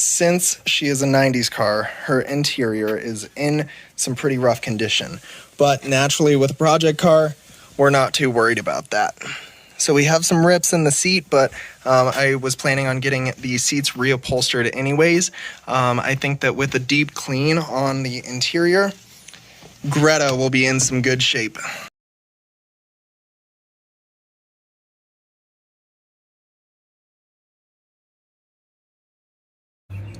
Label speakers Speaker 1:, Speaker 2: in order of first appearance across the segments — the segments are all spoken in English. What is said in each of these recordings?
Speaker 1: since she is a 90s car, her interior is in some pretty rough condition. But naturally, with a project car, we're not too worried about that. So we have some rips in the seat, but I was planning on getting the seats reupholstered anyways. I think that with a deep clean on the interior, Greta will be in some good shape.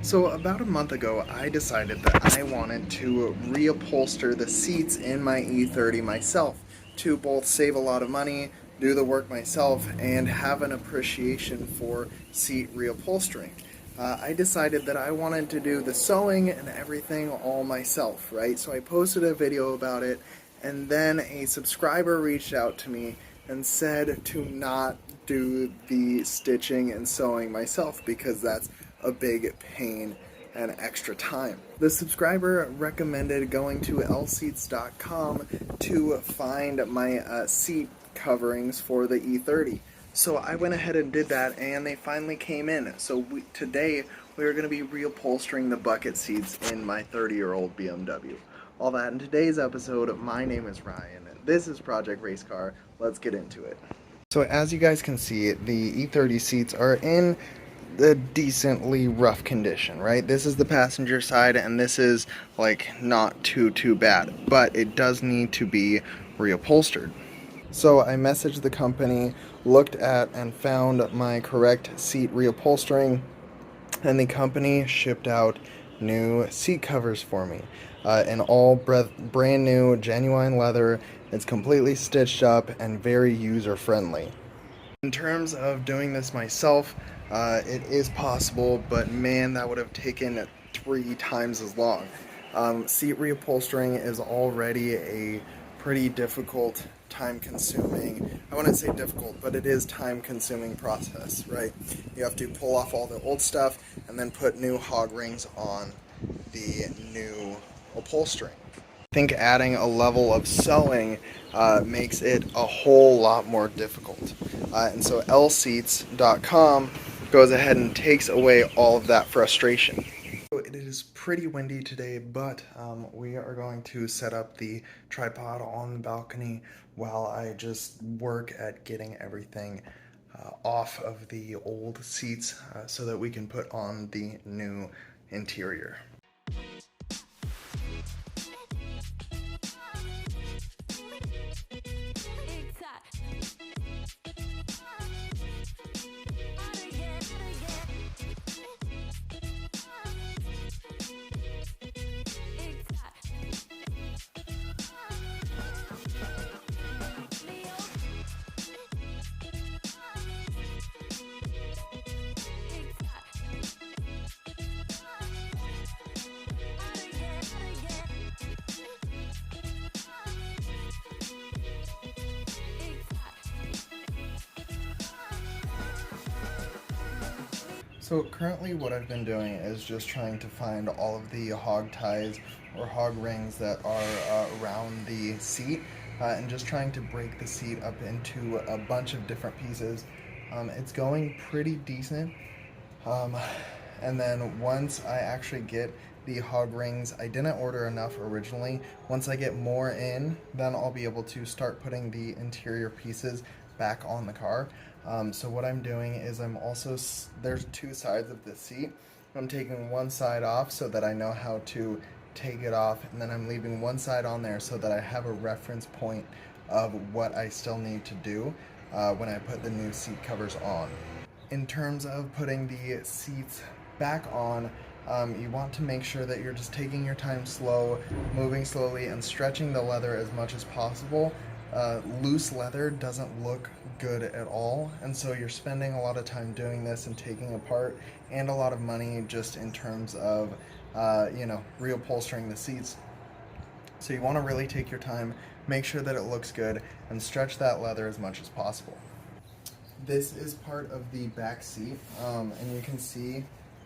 Speaker 1: So about a month ago, I decided that I wanted to reupholster the seats in my E30 myself to both save a lot of money, do the work myself, and have an appreciation for seat reupholstering. I decided that I wanted to do the sewing and everything all myself, right? So I posted a video about it, and then a subscriber reached out to me and said to not do the stitching and sewing myself because that's a big pain and extra time. The subscriber recommended going to lseats.com to find my seat coverings for the E30. So I went ahead and did that, and they finally came in. So today we are going to be reupholstering the bucket seats in my 30-year-old BMW. All that in today's episode. My name is Ryan. This is Project Race Car. Let's get into it. So as you guys can see, the E30 seats are in the decently rough condition, right? This is the passenger side, and this is like not too bad, but it does need to be reupholstered. So I messaged the company, looked at and found my correct seat reupholstering, and the company shipped out new seat covers for me in all brand new genuine leather. It's completely stitched up and very user friendly. In terms of doing this myself, it is possible, but man, that would have taken 3 times as long. Seat reupholstering is already a pretty difficult, time-consuming, I wouldn't say difficult, but it is time-consuming process, right? You have to pull off all the old stuff and then put new hog rings on the new upholstering. I think adding a level of sewing makes it a whole lot more difficult. And so lseats.com goes ahead and takes away all of that frustration. So it is pretty windy today, but we are going to set up the tripod on the balcony while I just work at getting everything off of the old seats so that we can put on the new interior. So currently what I've been doing is just trying to find all of the hog ties or hog rings that are around the seat and just trying to break the seat up into a bunch of different pieces. It's going pretty decent. Um, and then once I actually get the hog rings, I didn't order enough originally. Once I get more in, then I'll be able to start putting the interior pieces back on the car. So what I'm doing is there's 2 sides of the seat. I'm taking one side off so that I know how to take it off, and then I'm leaving one side on there so that I have a reference point of what I still need to do when I put the new seat covers on. In terms of putting the seats back on, you want to make sure that you're just taking your time moving slowly, and stretching the leather as much as possible. Loose leather doesn't look good at all, and so you're spending a lot of time doing this and taking apart, and a lot of money just in terms of reupholstering the seats. So you want to really take your time, make sure that it looks good, and stretch that leather as much as possible. This is part of the back seat, and you can see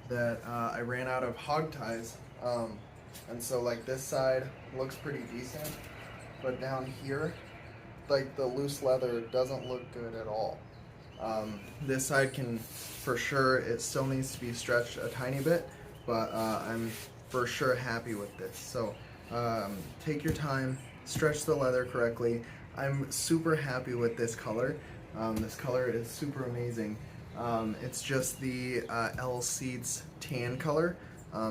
Speaker 1: that I ran out of hog ties, and so like this side looks pretty decent, but down here, like the loose leather doesn't look good at all. This side can, for sure, it still needs to be stretched a tiny bit, but I'm for sure happy with this. So take your time, stretch the leather correctly. I'm super happy with this color. This color is super amazing. It's just the L Seeds tan color,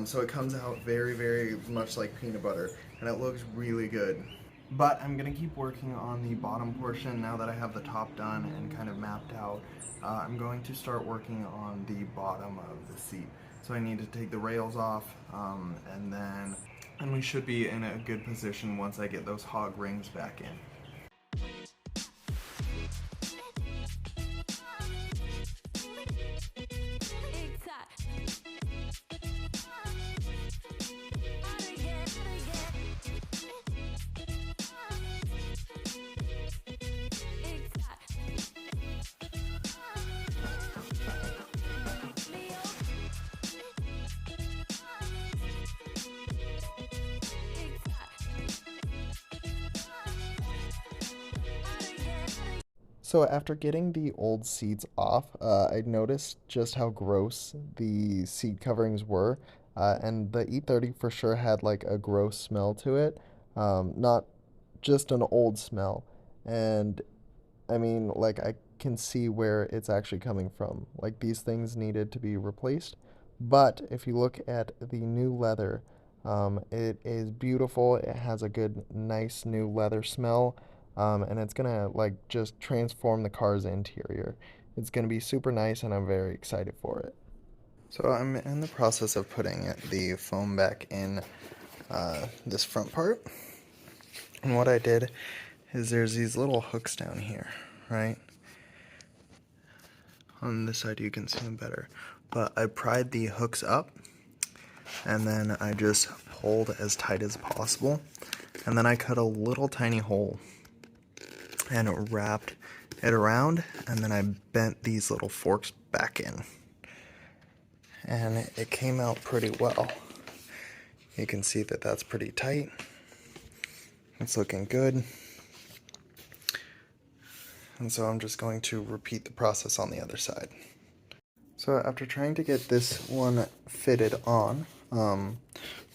Speaker 1: so it comes out very, very much like peanut butter, and it looks really good. But I'm gonna keep working on the bottom portion now that I have the top done and kind of mapped out. I'm going to start working on the bottom of the seat. So I need to take the rails off, and we should be in a good position once I get those hog rings back in. So after getting the old seats off, I noticed just how gross the seat coverings were, and the E30 for sure had like a gross smell to it, not just an old smell. And I mean, like, I can see where it's actually coming from. Like, these things needed to be replaced. But if you look at the new leather, it is beautiful. It has a good, nice new leather smell. And it's gonna, like, just transform the car's interior. It's gonna be super nice, and I'm very excited for it. So I'm in the process of putting the foam back in this front part. And what I did is there's these little hooks down here, right? On this side you can see them better. But I pried the hooks up, and then I just pulled as tight as possible. And then I cut a little tiny hole and wrapped it around, and then I bent these little forks back in. And it came out pretty well. You can see that that's pretty tight. It's looking good. And so I'm just going to repeat the process on the other side. So after trying to get this one fitted on,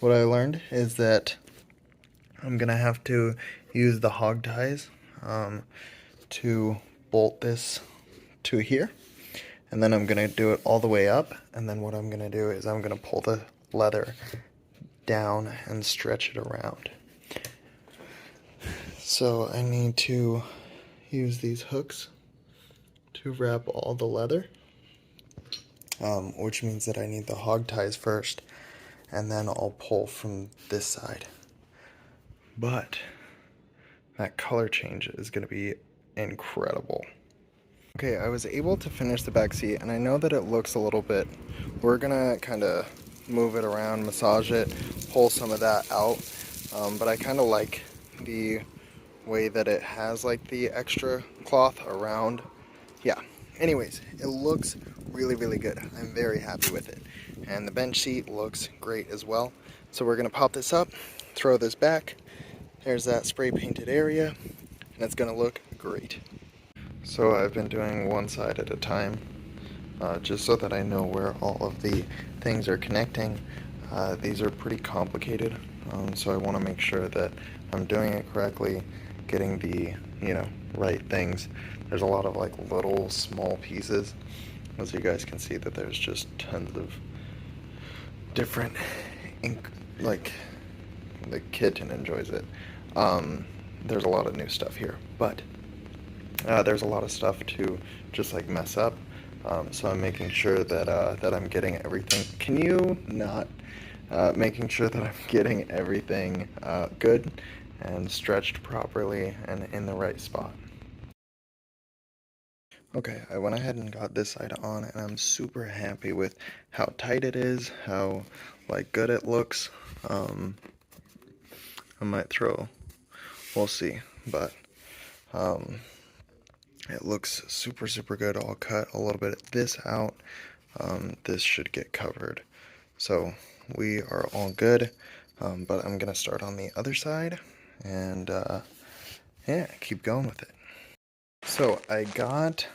Speaker 1: what I learned is that I'm gonna have to use the hog ties to bolt this to here, and then I'm gonna do it all the way up, and then what I'm gonna do is I'm gonna pull the leather down and stretch it around. So I need to use these hooks to wrap all the leather, which means that I need the hog ties first, and then I'll pull from this side. But that color change is going to be incredible. Okay, I was able to finish the back seat, and I know that it looks a little bit, we're going to kind of move it around, massage it, pull some of that out, but I kind of like the way that it has like the extra cloth around. Yeah, anyways, it looks really, really good. I'm very happy with it. And the bench seat looks great as well. So we're gonna pop this up, throw this back. There's that spray painted area, and it's gonna look great. So I've been doing one side at a time, just so that I know where all of the things are connecting. These are pretty complicated, so I want to make sure that I'm doing it correctly, getting the, right things. There's a lot of like little small pieces, as you guys can see that there's just tons of different like the kitten enjoys it. There's a lot of new stuff here, but there's a lot of stuff to just like mess up. So I'm making sure that I'm getting everything. Can you not? Making sure that I'm getting everything good and stretched properly and in the right spot. Okay, I went ahead and got this side on, and I'm super happy with how tight it is, how like good it looks. I might throw, we'll see, but it looks super, super good. I'll cut a little bit of this out. This should get covered. So we are all good, but I'm gonna start on the other side and yeah, keep going with it. So I got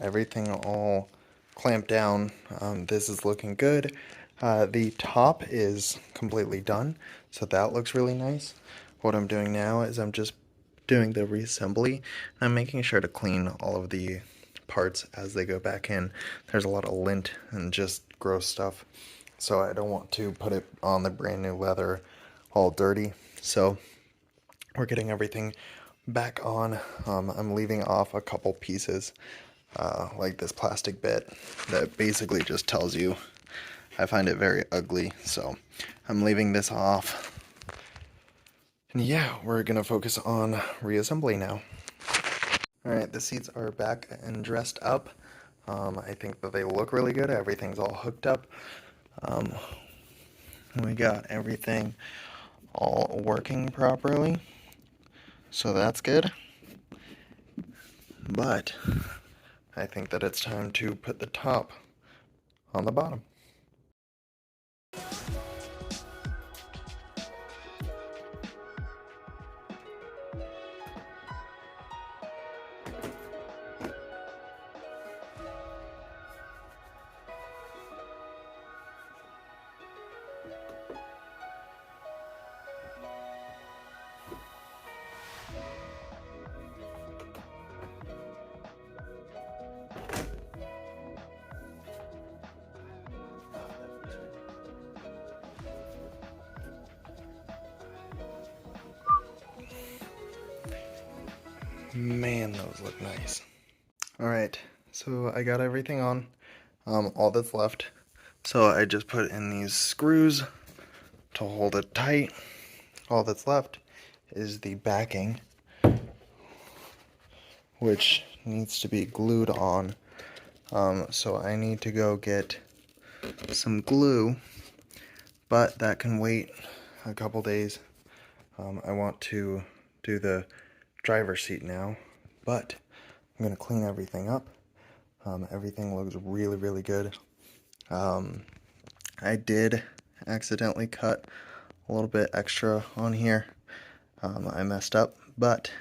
Speaker 1: everything all clamped down. This is looking good. The top is completely done, so that looks really nice. What I'm doing now is I'm just doing the reassembly, and I'm making sure to clean all of the parts as they go back in. There's a lot of lint and just gross stuff, so I don't want to put it on the brand new leather all dirty. So we're getting everything back on. I'm leaving off a couple pieces, like this plastic bit that basically just tells you. I find it very ugly, so I'm leaving this off. And yeah, we're gonna focus on reassembly now. Alright, the seats are back and dressed up. I think that they look really good. Everything's all hooked up. We got everything all working properly, so that's good. But I think that it's time to put the top on the bottom. Man, those look nice. Alright, so I got everything on. All that's left. So I just put in these screws to hold it tight. All that's left is the backing, which needs to be glued on. So I need to go get some glue, but that can wait a couple days. I want to do the driver's seat now, but I'm going to clean everything up. Everything looks really, really good. I did accidentally cut a little bit extra on here. I messed up, but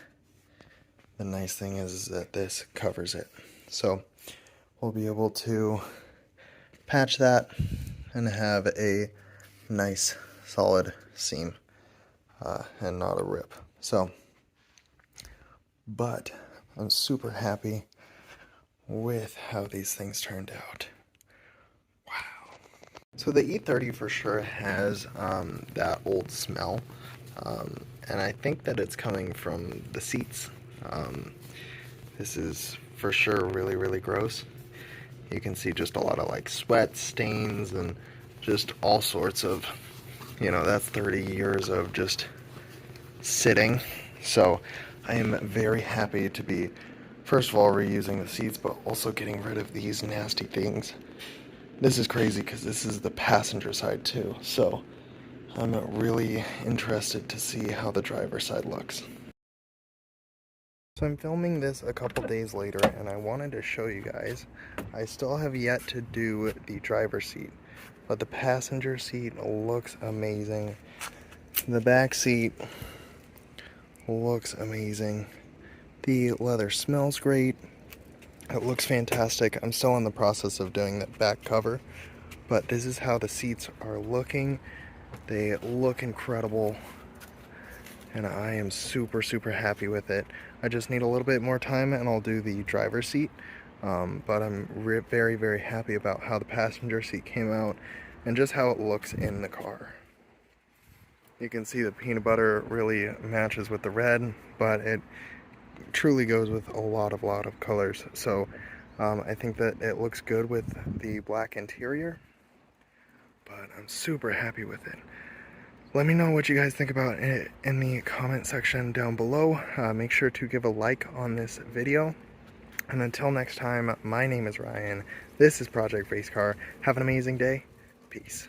Speaker 1: the nice thing is that this covers it. So we'll be able to patch that and have a nice solid seam and not a rip. So, but I'm super happy with how these things turned out. Wow. So the E30 for sure has that old smell, and I think that it's coming from the seats. This is for sure really, really gross. You can see just a lot of like sweat stains and just all sorts of, that's 30 years of just sitting. So I am very happy to be, first of all, reusing the seats, but also getting rid of these nasty things. This is crazy because this is the passenger side too, so I'm really interested to see how the driver's side looks. So I'm filming this a couple days later, and I wanted to show you guys. I still have yet to do the driver's seat, but the passenger seat looks amazing. The back seat looks amazing. The leather smells great. It looks fantastic. I'm still in the process of doing that back cover, but this is how the seats are looking. They look incredible, and I am super, super happy with it. I just need a little bit more time and I'll do the driver's seat, but I'm very, very happy about how the passenger seat came out and just how it looks in the car. You can see the peanut butter really matches with the red, but it truly goes with a lot of colors. So I think that it looks good with the black interior, but I'm super happy with it. Let me know what you guys think about it in the comment section down below. Make sure to give a like on this video. And until next time, my name is Ryan. This is Project Race Car. Have an amazing day. Peace.